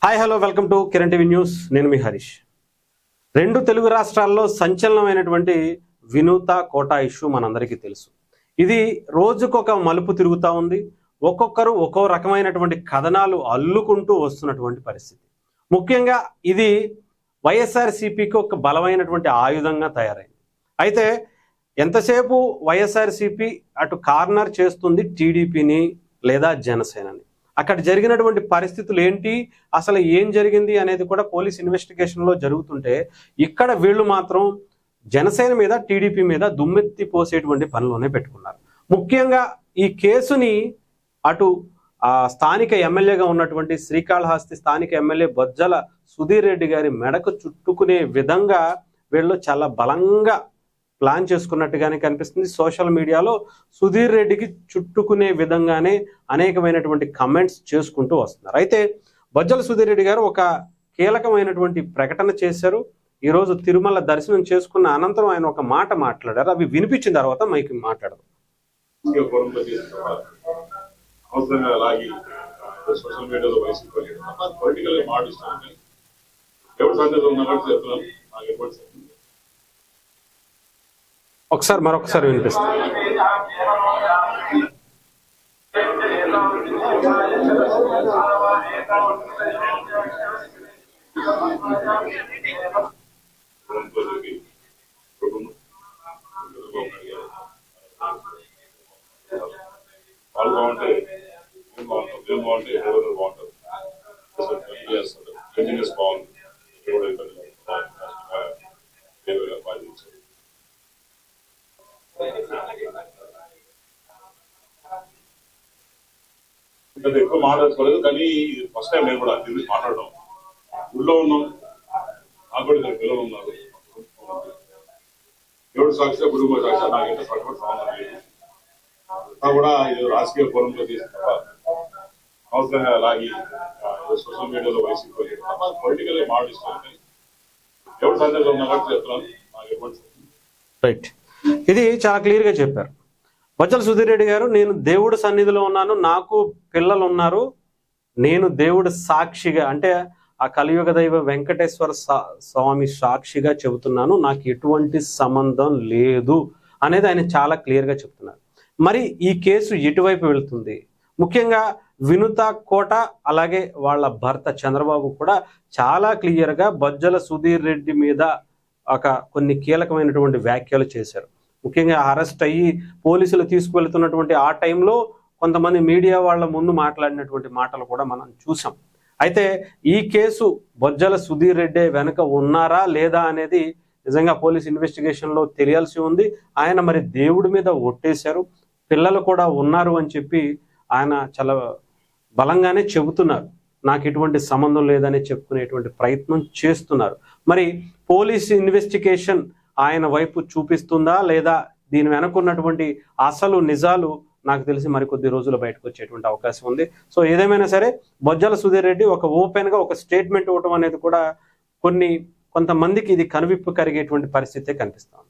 Hi hello welcome to Kiran TV news. నేను మీ హరీష్. రెండు తెలుగు రాష్ట్రాల్లో సంచలనమైనటువంటి వినూత కోటా ఇష్యూ మనందరికీ తెలుసు. ఇది రోజుకొక మలుపు తిరుగుతూ ఉంది. ఒక్కొక్కరు ఒక్కో రకమైనటువంటి కథనాలు అల్లుకుంటూ వస్తున్నటువంటి పరిస్థితి. ముఖ్యంగా ఇది వైఎస్ఆర్సీపీకి ఒక బలమైనటువంటి ఆయుధంగా తయారైంది. అయితే ఎంతసేపు వైఎస్ఆర్సీపీ అటు కార్నర్ చేస్తుంది టీడీపీని లేదా జనసేనని. అక్కడ జరిగినటువంటి పరిస్థితులు ఏంటి, అసలు ఏం జరిగింది అనేది కూడా పోలీస్ ఇన్వెస్టిగేషన్లో జరుగుతుంటే, ఇక్కడ వీళ్ళు మాత్రం జనసేన మీద టీడీపీ మీద దుమ్మెత్తి పోసేటువంటి పనిలోనే పెట్టుకున్నారు. ముఖ్యంగా ఈ కేసుని అటు స్థానిక ఎమ్మెల్యేగా ఉన్నటువంటి శ్రీకాళహస్తి స్థానిక ఎమ్మెల్యే బొజ్జల సుధీర్ రెడ్డి గారి మెడకు చుట్టుకునే విధంగా వీళ్ళు చాలా బలంగా ప్లాన్ చేసుకున్నట్టుగానే కనిపిస్తుంది. సోషల్ మీడియాలో సుధీర్ రెడ్డికి చుట్టుకునే విధంగానే అనేకమైనటువంటి కమెంట్స్ చేసుకుంటూ వస్తున్నారు. అయితే బొజ్జల సుధీర్ రెడ్డి గారు ఒక కీలకమైనటువంటి ప్రకటన చేశారు. ఈరోజు తిరుమల దర్శనం చేసుకున్న అనంతరం ఆయన ఒక మాట మాట్లాడారు. అవి వినిపించిన తర్వాత మైకి మాట్లాడదు. ఒకసారి మరొకసారి వినిపిస్తుంది. ఎక్కువ మాట్లాడుకోలేదు, కానీ ఇది ఫస్ట్ టైం నేను కూడా దీన్ని మాట్లాడడం. ఊళ్ళో ఉన్నాం, నాకు కూడా ఇద్దరు పిల్లలు ఉన్నారు. ఎవరు సాక్షి కుటుంబ సాక్షి నాకు ఎంత పట్టుబడి సంబంధం లేదు. కూడా ఇది రాజకీయ ఫోరంలో తీసుకున్నా అవసరంగా లాగి సోషల్ మీడియాలో వైసీపీ పొలిటికల్ మాట్లాడిస్తాను. ఎవరు సందర్భంలో ఉన్నా కాబట్టి చెప్తున్నాను. నాకు ఎప్పుడు రైట్, ఇది చాలా క్లియర్గా చెప్పారు బొజ్జల సుధీర్ రెడ్డి గారు. నేను దేవుడు సన్నిధిలో ఉన్నాను, నాకు పిల్లలు ఉన్నారు, నేను దేవుడు సాక్షిగా, అంటే ఆ కలియుగ దైవ వెంకటేశ్వర స్వామి సాక్షిగా చెబుతున్నాను, నాకు ఎటువంటి సంబంధం లేదు అనేది ఆయన చాలా క్లియర్గా చెప్తున్నారు. మరి ఈ కేసు ఎటువైపు వెళుతుంది? ముఖ్యంగా వినూత కోట అలాగే వాళ్ళ భర్త చంద్రబాబు కూడా చాలా క్లియర్గా బొజ్జల సుధీర్ రెడ్డి మీద కొన్ని కీలకమైనటువంటి వ్యాఖ్యలు చేశారు. ముఖ్యంగా అరెస్ట్ అయ్యి పోలీసులు తీసుకువెళ్తున్నటువంటి ఆ టైంలో కొంతమంది మీడియా వాళ్ళ ముందు మాట్లాడినటువంటి మాటలు కూడా మనం చూసాం. అయితే ఈ కేసు బొజ్జల సుధీర్ రెడ్డి వెనుక ఉన్నారా లేదా అనేది నిజంగా పోలీస్ ఇన్వెస్టిగేషన్లో తెలియాల్సి ఉంది. ఆయన మరి దేవుడి మీద ఒట్టేశారు, పిల్లలు కూడా ఉన్నారు అని చెప్పి ఆయన చాలా బలంగానే చెబుతున్నారు. నాకు ఎటువంటి సంబంధం లేదని చెప్పుకునేటువంటి ప్రయత్నం చేస్తున్నారు. మరి పోలీస్ ఇన్వెస్టిగేషన్ ఆయన వైపు చూపిస్తుందా లేదా, దీని వెనుకున్నటువంటి అసలు నిజాలు నాకు తెలిసి మరికొద్ది రోజులు బయటకు వచ్చేటువంటి అవకాశం ఉంది. సో ఏదేమైనా సరే బొజ్జల సుధీర్ రెడ్డి ఒక ఓపెన్గా ఒక స్టేట్మెంట్ ఇవ్వడం అనేది కూడా కొంతమందికి ఇది కనువిప్పు కలిగేటువంటి పరిస్థితే కనిపిస్తుంది.